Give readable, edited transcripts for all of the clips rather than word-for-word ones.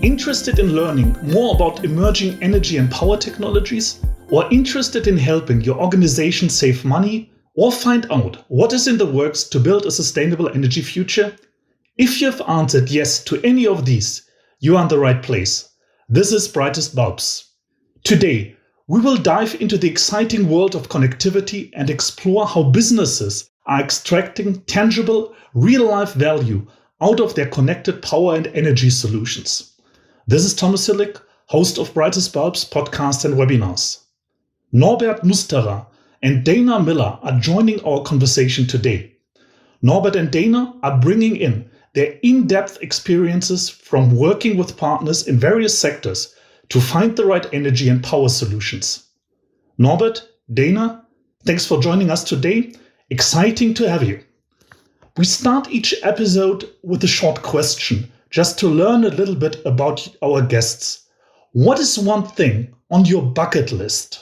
Interested in learning more about emerging energy and power technologies? Or interested in helping your organization save money or find out what is in the works to build a sustainable energy future? If you have answered yes to any of these, you are in the right place. This is Brightest Bulbs. Today, we will dive into the exciting world of connectivity and explore how businesses are extracting tangible, real-life value out of their connected power and energy solutions. This is Thomas Hillig, host of Brightest Bulbs podcasts and webinars. Norbert and Dana Miller are joining our conversation today. Norbert and Dana are bringing in their in-depth experiences from working with partners in various sectors to find the right energy and power solutions. Norbert, Dana, thanks for joining us today. Exciting to have you. We start each episode with a short question, just to learn a little bit about our guests. What is one thing on your bucket list?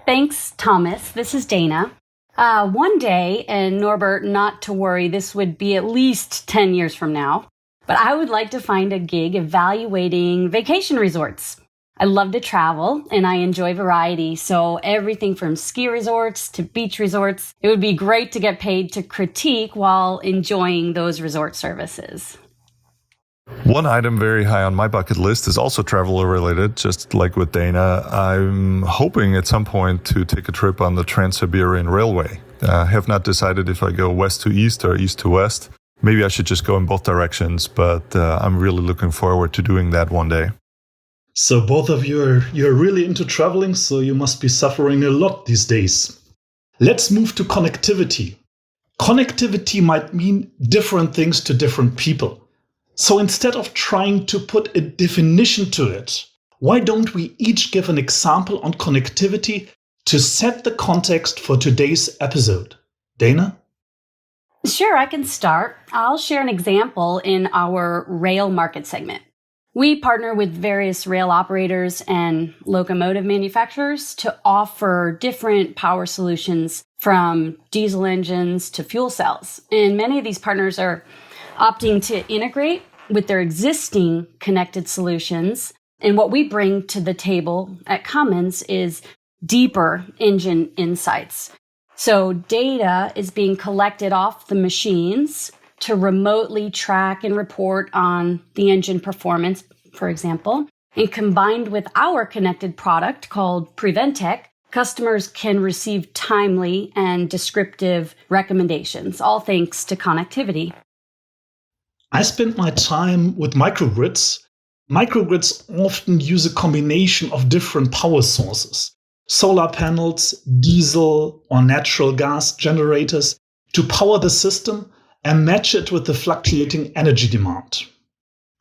Thanks, Thomas. This is Dana. One day, and Norbert, not to worry, this would be at least 10 years from now, but I would like to find a gig evaluating vacation resorts. I love to travel and I enjoy variety, so everything from ski resorts to beach resorts. It would be great to get paid to critique while enjoying those resort services. One item very high on my bucket list is also travel related, just like with Dana. I'm hoping at some point to take a trip on the Trans-Siberian Railway. I have not decided if I go west to east or east to west. Maybe I should just go in both directions, but I'm really looking forward to doing that one day. So both of you you're really into traveling, so you must be suffering a lot these days. Let's move to connectivity. Connectivity might mean different things to different people. So instead of trying to put a definition to it, why don't we each give an example on connectivity to set the context for today's episode? Dana? Sure, I can start. I'll share an example in our rail market segment. We partner with various rail operators and locomotive manufacturers to offer different power solutions from diesel engines to fuel cells. And many of these partners are opting to integrate with their existing connected solutions. And what we bring to the table at Cummins is deeper engine insights. So data is being collected off the machines to remotely track and report on the engine performance, for example. And combined with our connected product called Preventec, customers can receive timely and descriptive recommendations, all thanks to connectivity. I spent my time with microgrids. Microgrids often use a combination of different power sources, solar panels, diesel or natural gas generators, to power the system and match it with the fluctuating energy demand.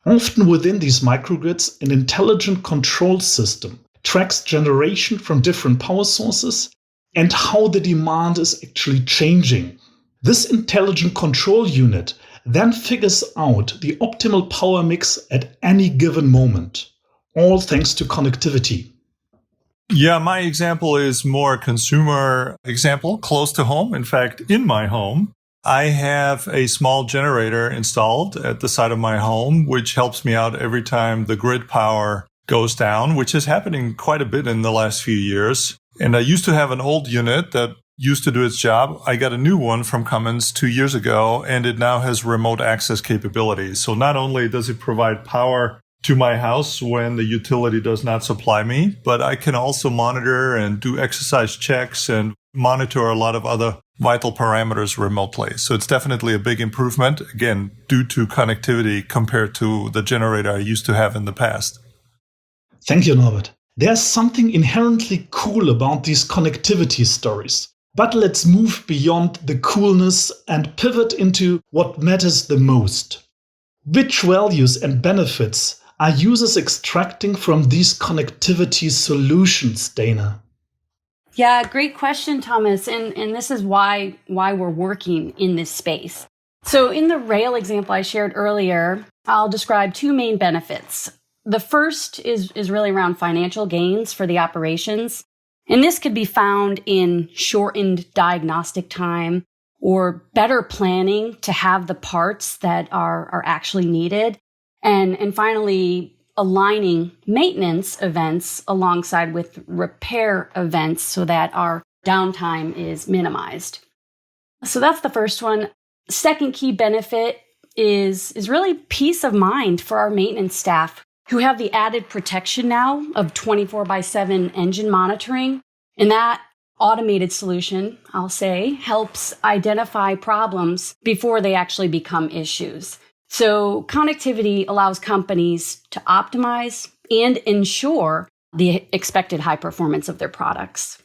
Often within these microgrids, an intelligent control system tracks generation from different power sources and how the demand is actually changing. This intelligent control unit then figures out the optimal power mix at any given moment, all thanks to connectivity. Yeah, my example is more a consumer example, close to home. In fact, in my home, I have a small generator installed at the side of my home, which helps me out every time the grid power goes down, which is happening quite a bit in the last few years. And I used to have an old unit that used to do its job. I got a new one from Cummins 2 years ago, and it now has remote access capabilities. So not only does it provide power to my house when the utility does not supply me, but I can also monitor and do exercise checks and monitor a lot of other vital parameters remotely. So it's definitely a big improvement, again, due to connectivity compared to the generator I used to have in the past. Thank you, Norbert. There's something inherently cool about these connectivity stories. But let's move beyond the coolness and pivot into what matters the most. Which values and benefits are users extracting from these connectivity solutions, Dana? Yeah, great question, Thomas. And this is why we're working in this space. So in the rail example I shared earlier, I'll describe two main benefits. The first is really around financial gains for the operations. And this could be found in shortened diagnostic time or better planning to have the parts that are actually needed. And finally, aligning maintenance events alongside with repair events so that our downtime is minimized. So that's the first one. Second key benefit is really peace of mind for our maintenance staff who have the added protection now of 24/7 engine monitoring. And that automated solution, I'll say, helps identify problems before they actually become issues. So connectivity allows companies to optimize and ensure the expected high performance of their products.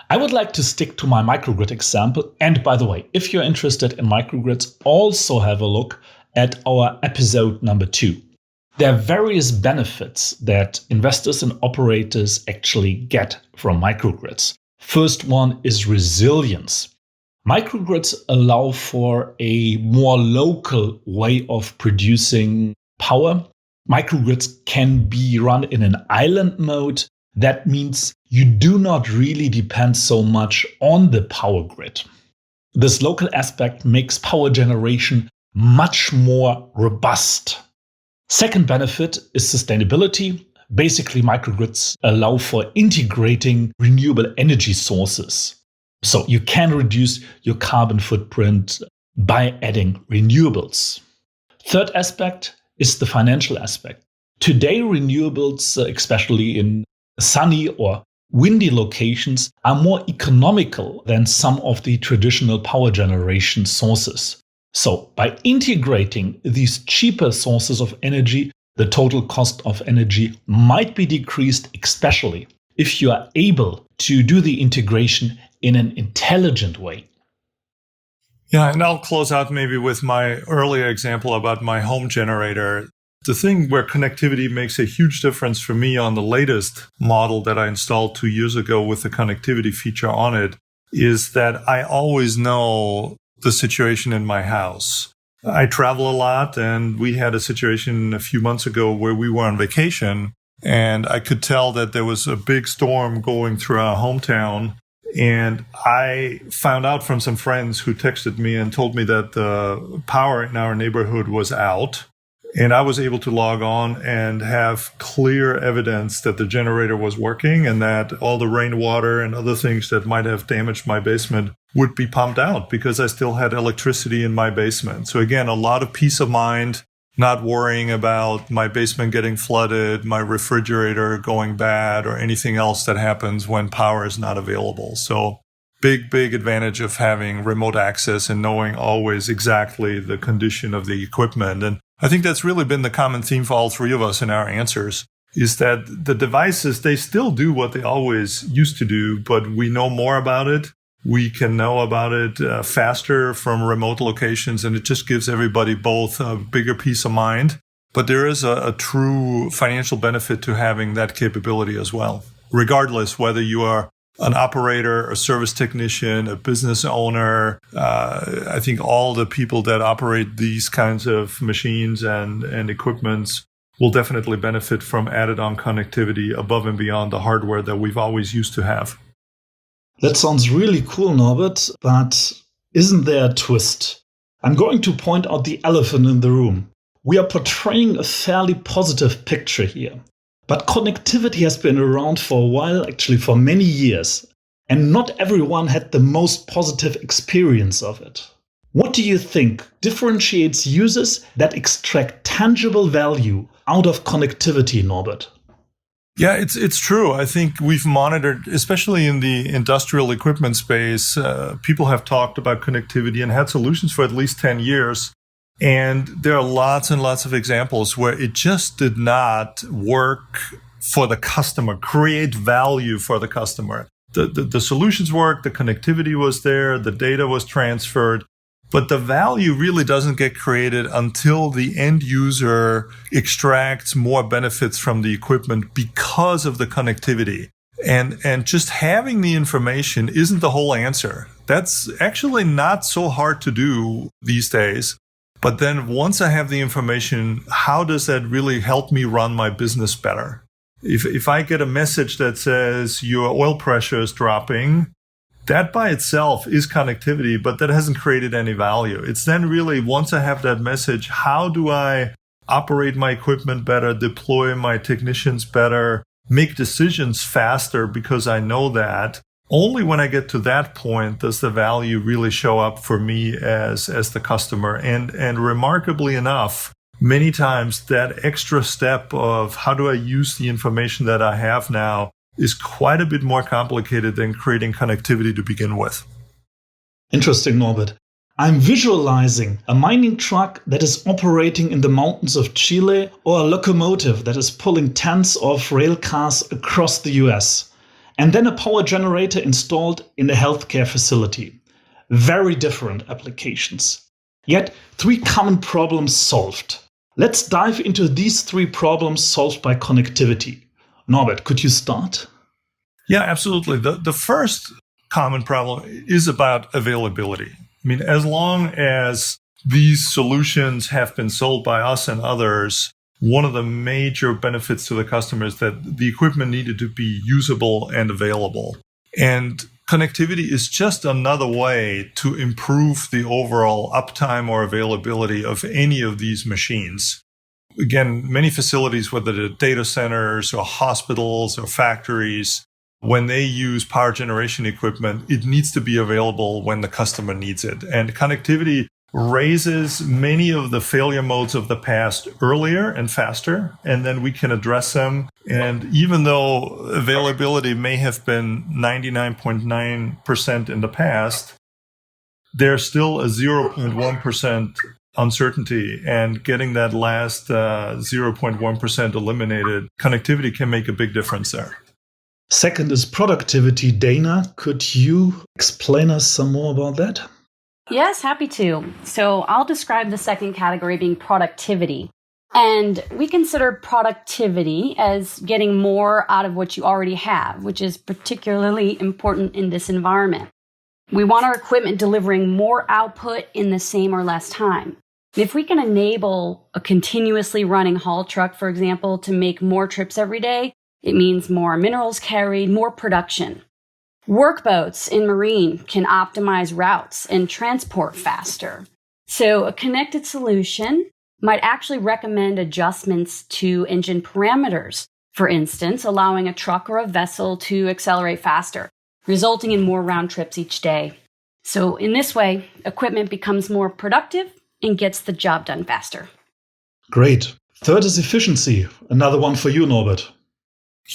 I would like to stick to my microgrid example. And by the way, if you're interested in microgrids, also have a look at our episode number 2. There are various benefits that investors and operators actually get from microgrids. First one is resilience. Microgrids allow for a more local way of producing power. Microgrids can be run in an island mode. That means you do not really depend so much on the power grid. This local aspect makes power generation much more robust. Second benefit is sustainability. Basically, microgrids allow for integrating renewable energy sources. So you can reduce your carbon footprint by adding renewables. Third aspect is the financial aspect. Today, renewables, especially in sunny or windy locations, are more economical than some of the traditional power generation sources. So by integrating these cheaper sources of energy, the total cost of energy might be decreased, especially if you are able to do the integration in an intelligent way. Yeah, and I'll close out maybe with my earlier example about my home generator. The thing where connectivity makes a huge difference for me on the latest model that I installed 2 years ago with the connectivity feature on it is that I always know the situation in my house. I travel a lot, and we had a situation a few months ago where we were on vacation, and I could tell that there was a big storm going through our hometown. And I found out from some friends who texted me and told me that the power in our neighborhood was out. And I was able to log on and have clear evidence that the generator was working and that all the rainwater and other things that might have damaged my basement would be pumped out because I still had electricity in my basement. So again, a lot of peace of mind, not worrying about my basement getting flooded, my refrigerator going bad, or anything else that happens when power is not available. So big advantage of having remote access and knowing always exactly the condition of the equipment. And I think that's really been the common theme for all three of us in our answers, is that the devices, they still do what they always used to do, but we know more about it. We can know about it faster from remote locations, and it just gives everybody both a bigger peace of mind. But there is a true financial benefit to having that capability as well, regardless whether you are an operator, a service technician, a business owner. I think all the people that operate these kinds of machines and equipments will definitely benefit from added-on connectivity above and beyond the hardware that we've always used to have. That sounds really cool, Norbert, but isn't there a twist? I'm going to point out the elephant in the room. We are portraying a fairly positive picture here. But connectivity has been around for a while, actually for many years, and not everyone had the most positive experience of it. What do you think differentiates users that extract tangible value out of connectivity, Norbert? Yeah, it's true. I think we've monitored, especially in the industrial equipment space, people have talked about connectivity and had solutions for at least 10 years. And there are lots and lots of examples where it just did not work for the customer, create value for the customer. The solutions worked, the connectivity was there, the data was transferred, but the value really doesn't get created until the end user extracts more benefits from the equipment because of the connectivity. And just having the information isn't the whole answer. That's actually not so hard to do these days. But then once I have the information, how does that really help me run my business better? If I get a message that says your oil pressure is dropping, that by itself is connectivity, but that hasn't created any value. It's then really, once I have that message, how do I operate my equipment better, deploy my technicians better, make decisions faster because I know that. Only when I get to that point does the value really show up for me as the customer. And remarkably enough, many times that extra step of how do I use the information that I have now is quite a bit more complicated than creating connectivity to begin with. Interesting, Norbert. I'm visualizing a mining truck that is operating in the mountains of Chile or a locomotive that is pulling tens of rail cars across the US, and then a power generator installed in a healthcare facility. Very different applications. Yet 3 common problems solved. Let's dive into these 3 problems solved by connectivity. Norbert, could you start? Yeah, absolutely. The first common problem is about availability. I mean, as long as these solutions have been sold by us and others, one of the major benefits to the customer is that the equipment needed to be usable and available. And connectivity is just another way to improve the overall uptime or availability of any of these machines. Again, many facilities, whether they're data centers or hospitals or factories, when they use power generation equipment, it needs to be available when the customer needs it. And connectivity raises many of the failure modes of the past earlier and faster, and then we can address them. And even though availability may have been 99.9% in the past, there's still a 0.1% uncertainty, and getting that last 0.1% eliminated, connectivity can make a big difference there. Second is productivity. Dana, could you explain us some more about that? Yes, happy to. So I'll describe the second category being productivity. And we consider productivity as getting more out of what you already have, which is particularly important in this environment. We want our equipment delivering more output in the same or less time. If we can enable a continuously running haul truck, for example, to make more trips every day, it means more minerals carried, more production. Workboats in marine can optimize routes and transport faster. So a connected solution might actually recommend adjustments to engine parameters, for instance, allowing a truck or a vessel to accelerate faster, resulting in more round trips each day. So in this way, equipment becomes more productive and gets the job done faster. Great. Third is efficiency. Another one for you, Norbert.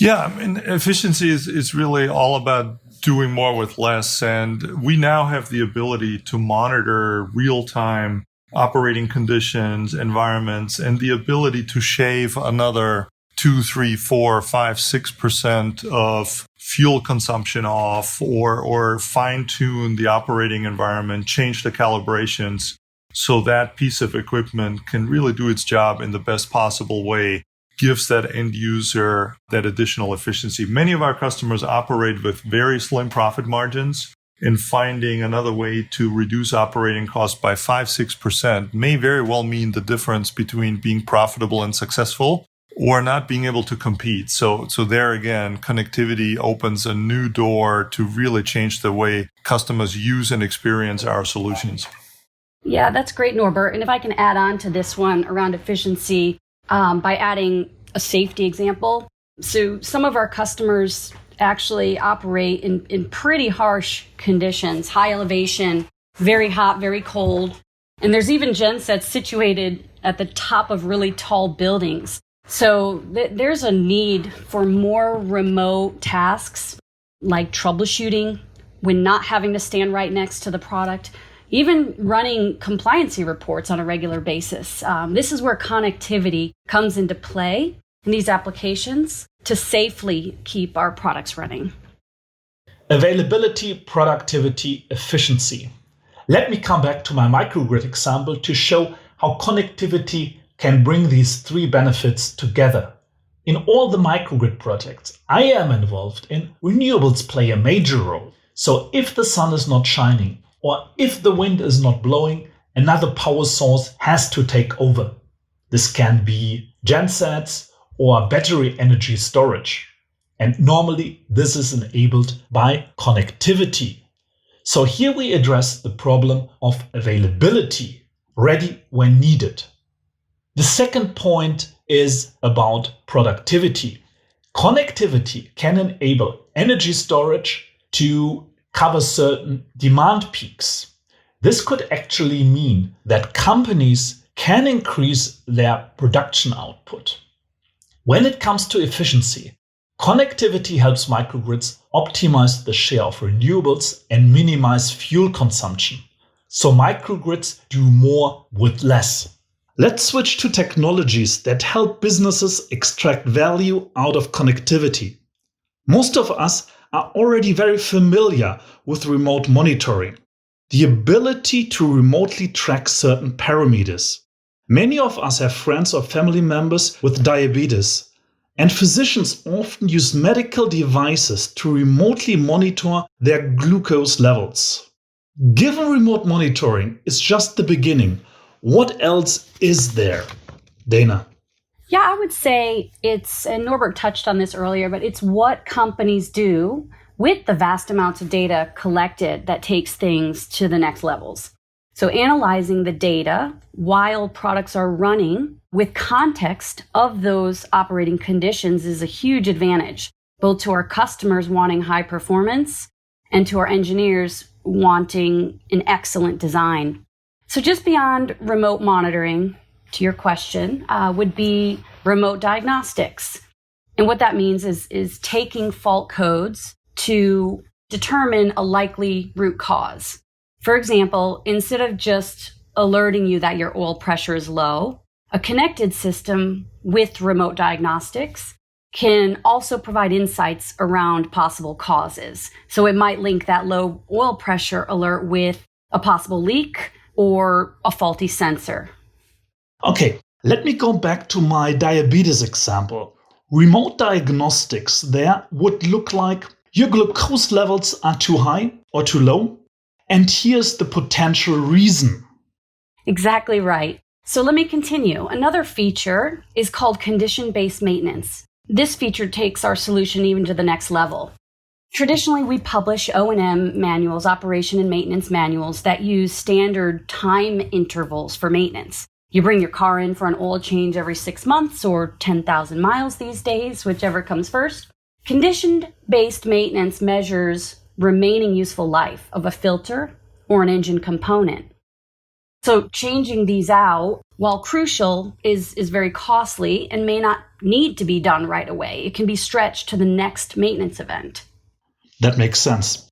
Yeah, I mean, efficiency is really all about doing more with less. And we now have the ability to monitor real-time operating conditions, environments, and the ability to shave another 2, 3, 4, 5, 6% of fuel consumption off, or fine-tune the operating environment, change the calibrations so that piece of equipment can really do its job in the best possible way, gives that end user that additional efficiency. Many of our customers operate with very slim profit margins, and finding another way to reduce operating costs by 5-6% may very well mean the difference between being profitable and successful or not being able to compete. So there again, connectivity opens a new door to really change the way customers use and experience our solutions. Yeah, that's great, Norbert. And if I can add on to this one around efficiency, by adding a safety example. So some of our customers actually operate in pretty harsh conditions, high elevation, very hot, very cold. And there's even gensets situated at the top of really tall buildings. So there's a need for more remote tasks like troubleshooting when not having to stand right next to the product. Even running compliancy reports on a regular basis. This is where connectivity comes into play in these applications to safely keep our products running. Availability, productivity, efficiency. Let me come back to my microgrid example to show how connectivity can bring these 3 benefits together. In all the microgrid projects I am involved in, renewables play a major role. So if the sun is not shining, or if the wind is not blowing, another power source has to take over. This can be gensets or battery energy storage. And normally this is enabled by connectivity. So here we address the problem of availability, ready when needed. The second point is about productivity. Connectivity can enable energy storage to cover certain demand peaks. This could actually mean that companies can increase their production output. When it comes to efficiency, connectivity helps microgrids optimize the share of renewables and minimize fuel consumption. So microgrids do more with less. Let's switch to technologies that help businesses extract value out of connectivity. Most of us are already very familiar with remote monitoring, the ability to remotely track certain parameters. Many of us have friends or family members with diabetes, and physicians often use medical devices to remotely monitor their glucose levels. Given remote monitoring is just the beginning, what else is there? Dana. Yeah, I would say it's, and Norbert touched on this earlier, but it's what companies do with the vast amounts of data collected that takes things to the next levels. So analyzing the data while products are running with context of those operating conditions is a huge advantage, both to our customers wanting high performance and to our engineers wanting an excellent design. So just beyond remote monitoring, to your question, would be remote diagnostics. And what that means is taking fault codes to determine a likely root cause. For example, instead of just alerting you that your oil pressure is low, a connected system with remote diagnostics can also provide insights around possible causes. So it might link that low oil pressure alert with a possible leak or a faulty sensor. Okay, let me go back to my diabetes example. Remote diagnostics there would look like your glucose levels are too high or too low, and here's the potential reason. Exactly right. So let me continue. Another feature is called condition-based maintenance. This feature takes our solution even to the next level. Traditionally, we publish O&M manuals, operation and maintenance manuals, that use standard time intervals for maintenance. You bring your car in for an oil change every 6 months or 10,000 miles these days, whichever comes first. Condition-based maintenance measures remaining useful life of a filter or an engine component. So changing these out, while crucial, is very costly and may not need to be done right away. It can be stretched to the next maintenance event. That makes sense.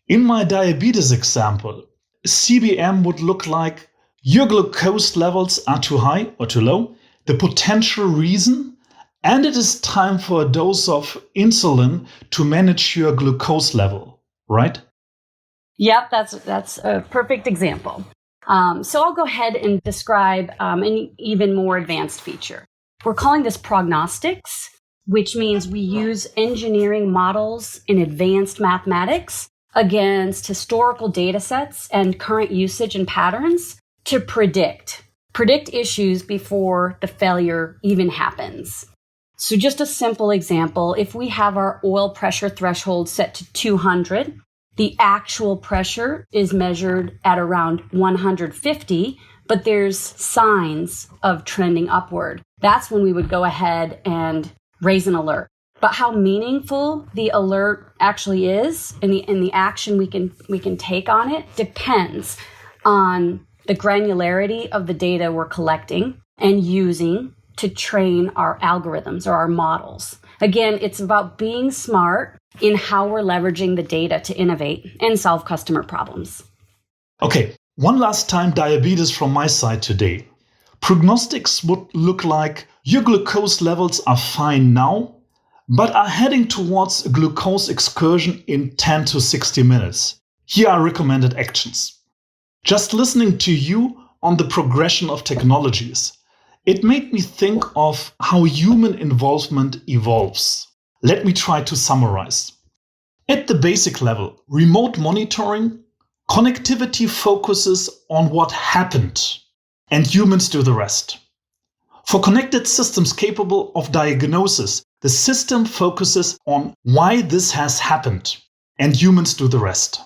In my diabetes example, CBM would look like your glucose levels are too high or too low, the potential reason, and it is time for a dose of insulin to manage your glucose level, right? Yep, that's a perfect example. So I'll go ahead and describe an even more advanced feature. We're calling this prognostics, which means we use engineering models in advanced mathematics against historical data sets and current usage and patterns to predict issues before the failure even happens. So just a simple example, if we have our oil pressure threshold set to 200, the actual pressure is measured at around 150, but there's signs of trending upward. That's when we would go ahead and raise an alert. But how meaningful the alert actually is and the action we can take on it depends on the granularity of the data we're collecting and using to train our algorithms or our models. Again, it's about being smart in how we're leveraging the data to innovate and solve customer problems. Okay, one last time diabetes from my side today. Prognostics would look like your glucose levels are fine now, but are heading towards a glucose excursion in 10 to 60 minutes. Here are recommended actions. Just listening to you on the progression of technologies, it made me think of how human involvement evolves. Let me try to summarize. At the basic level, remote monitoring, connectivity focuses on what happened, and humans do the rest. For connected systems capable of diagnosis, the system focuses on why this has happened, and humans do the rest.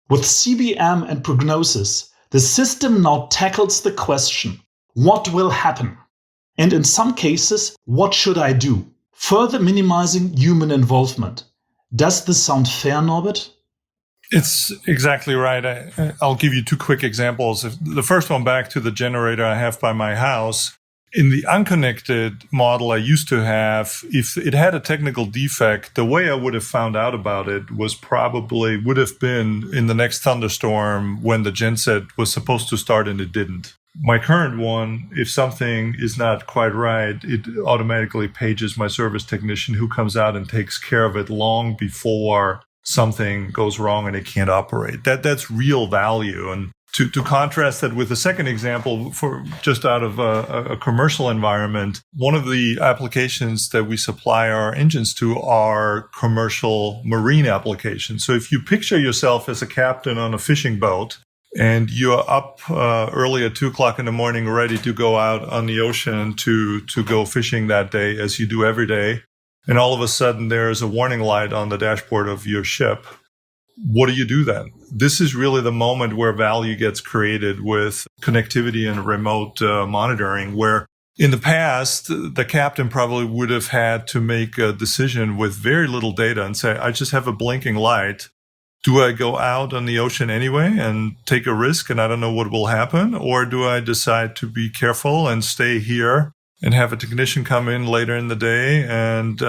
With CBM and prognosis, the system now tackles the question, what will happen? And in some cases, what should I do? Further minimizing human involvement. Does this sound fair, Norbert? It's exactly right. I'll give you two quick examples. The first one, back to the generator I have by my house. In the unconnected model I used to have, if it had a technical defect, the way I would have found out about it would have been in the next thunderstorm when the genset was supposed to start and it didn't. My current one, if something is not quite right, it automatically pages my service technician who comes out and takes care of it long before something goes wrong and it can't operate. That's real value. And to contrast that with the second example, for just out of a commercial environment, one of the applications that we supply our engines to are commercial marine applications. So if you picture yourself as a captain on a fishing boat, and you're up early at 2:00 in the morning, ready to go out on the ocean to go fishing that day, as you do every day. And all of a sudden, there's a warning light on the dashboard of your ship. What do you do then? This is really the moment where value gets created with connectivity and remote monitoring, where in the past, the captain probably would have had to make a decision with very little data and say, I just have a blinking light. Do I go out on the ocean anyway and take a risk and I don't know what will happen? Or do I decide to be careful and stay here and have a technician come in later in the day? And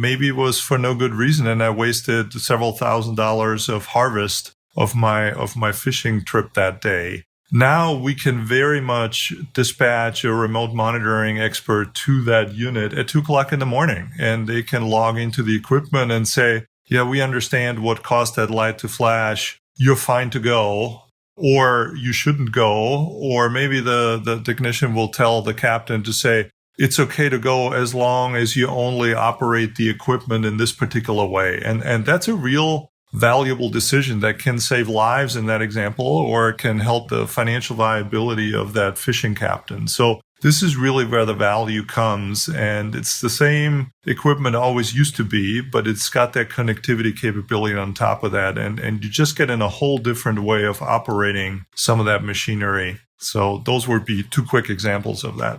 maybe it was for no good reason and I wasted several $1,000s of harvest of my fishing trip that day. Now we can very much dispatch a remote monitoring expert to that unit at 2:00 in the morning, and they can log into the equipment and say, yeah, we understand what caused that light to flash. You're fine to go, or you shouldn't go. Or maybe the technician will tell the captain to say, it's okay to go as long as you only operate the equipment in this particular way. And that's a real valuable decision that can save lives in that example, or can help the financial viability of that fishing captain. So this is really where the value comes, and it's the same equipment always used to be, but it's got that connectivity capability on top of that, and you just get in a whole different way of operating some of that machinery. So those would be two quick examples of that.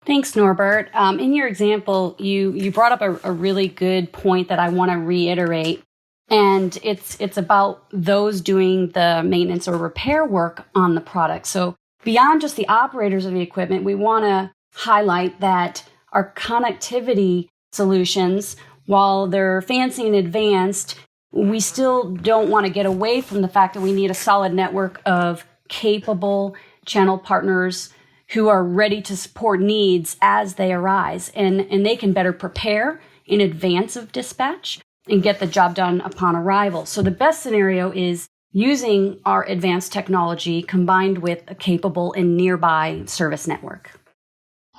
Thanks, Norbert. In your example, you brought up a really good point that I want to reiterate, and it's about those doing the maintenance or repair work on the product. So beyond just the operators of the equipment, we want to highlight that our connectivity solutions, while they're fancy and advanced, we still don't want to get away from the fact that we need a solid network of capable channel partners who are ready to support needs as they arise. And they can better prepare in advance of dispatch and get the job done upon arrival. So the best scenario is using our advanced technology combined with a capable and nearby service network.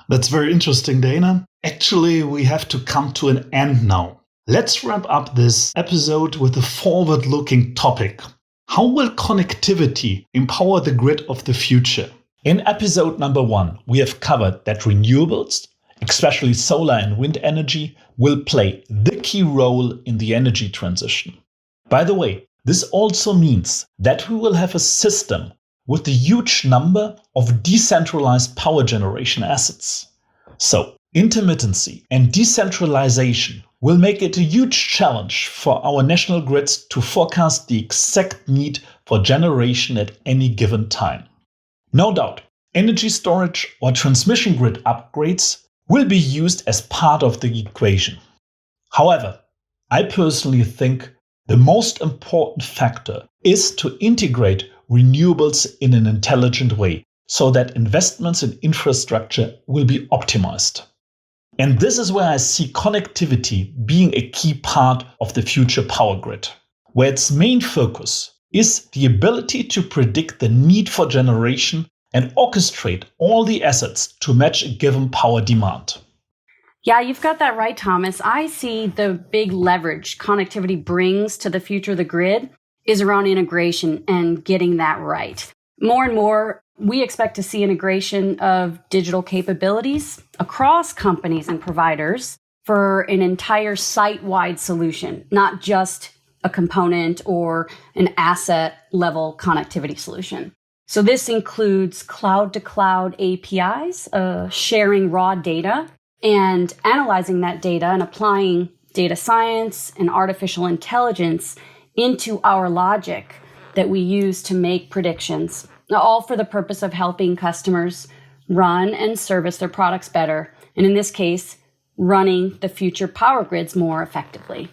That's very interesting, Dana. Actually, we have to come to an end now. Let's wrap up this episode with a forward-looking topic. How will connectivity empower the grid of the future? In episode number 1, we have covered that renewables, especially solar and wind energy, will play the key role in the energy transition. By the way, this also means that we will have a system with a huge number of decentralized power generation assets. So, intermittency and decentralization will make it a huge challenge for our national grids to forecast the exact need for generation at any given time. No doubt, energy storage or transmission grid upgrades will be used as part of the equation. However, I personally think the most important factor is to integrate renewables in an intelligent way so that investments in infrastructure will be optimized. And this is where I see connectivity being a key part of the future power grid, where its main focus is the ability to predict the need for generation and orchestrate all the assets to match a given power demand. Yeah, you've got that right, Thomas. I see the big leverage connectivity brings to the future of the grid is around integration and getting that right. More and more, we expect to see integration of digital capabilities across companies and providers for an entire site-wide solution, not just a component or an asset-level connectivity solution. So this includes cloud-to-cloud APIs, sharing raw data and analyzing that data and applying data science and artificial intelligence into our logic that we use to make predictions, all for the purpose of helping customers run and service their products better. And in this case, running the future power grids more effectively.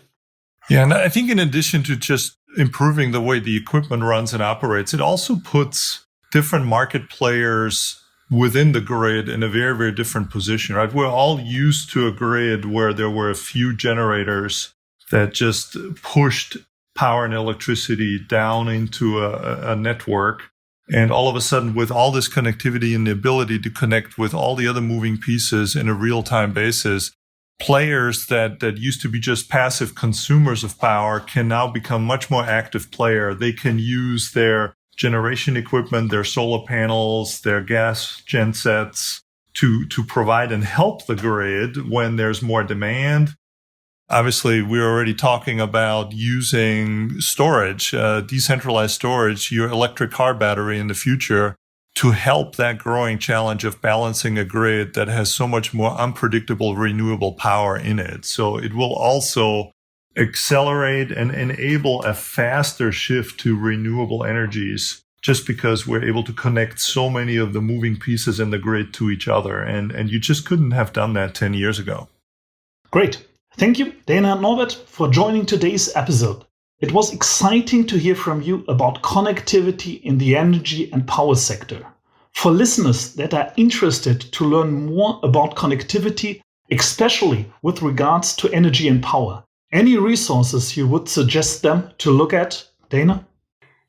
Yeah, and I think in addition to just improving the way the equipment runs and operates, it also puts different market players within the grid in a very, very different position, right? We're all used to a grid where there were a few generators that just pushed power and electricity down into a network. And all of a sudden, with all this connectivity and the ability to connect with all the other moving pieces in a real-time basis, players that used to be just passive consumers of power can now become much more active player. They can use their generation equipment, their solar panels, their gas gensets to provide and help the grid when there's more demand. Obviously, we're already talking about using storage, decentralized storage, your electric car battery in the future to help that growing challenge of balancing a grid that has so much more unpredictable renewable power in it. So it will also accelerate and enable a faster shift to renewable energies just because we're able to connect so many of the moving pieces in the grid to each other. And you just couldn't have done that 10 years ago. Great. Thank you, Dana and Norbert, for joining today's episode. It was exciting to hear from you about connectivity in the energy and power sector. For listeners that are interested to learn more about connectivity, especially with regards to energy and power, any resources you would suggest them to look at, Dana?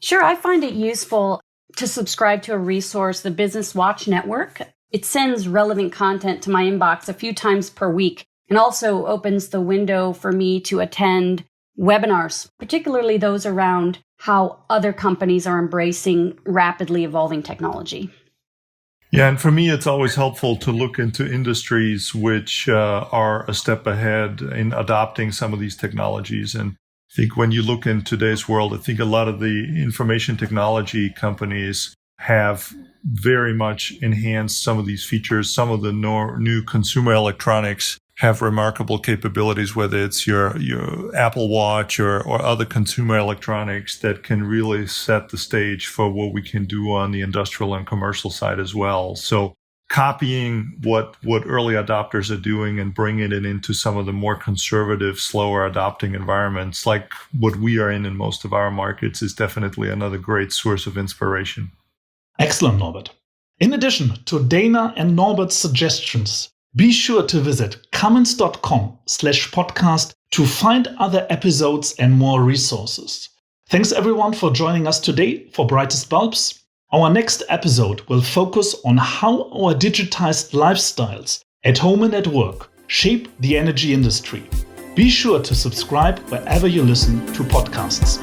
Sure, I find it useful to subscribe to a resource, the Business Watch Network. It sends relevant content to my inbox a few times per week and also opens the window for me to attend webinars, particularly those around how other companies are embracing rapidly evolving technology. Yeah, and for me, it's always helpful to look into industries which are a step ahead in adopting some of these technologies. And I think when you look in today's world, I think a lot of the information technology companies have very much enhanced some of these features. Some of the new consumer electronics have remarkable capabilities, whether it's your Apple Watch or other consumer electronics that can really set the stage for what we can do on the industrial and commercial side as well. So copying what early adopters are doing and bringing it into some of the more conservative, slower adopting environments like what we are in most of our markets is definitely another great source of inspiration. Excellent, Norbert. In addition to Dana and Norbert's suggestions, be sure to visit cummins.com/podcast to find other episodes and more resources. Thanks everyone for joining us today for Brightest Bulbs. Our next episode will focus on how our digitized lifestyles at home and at work shape the energy industry. Be sure to subscribe wherever you listen to podcasts.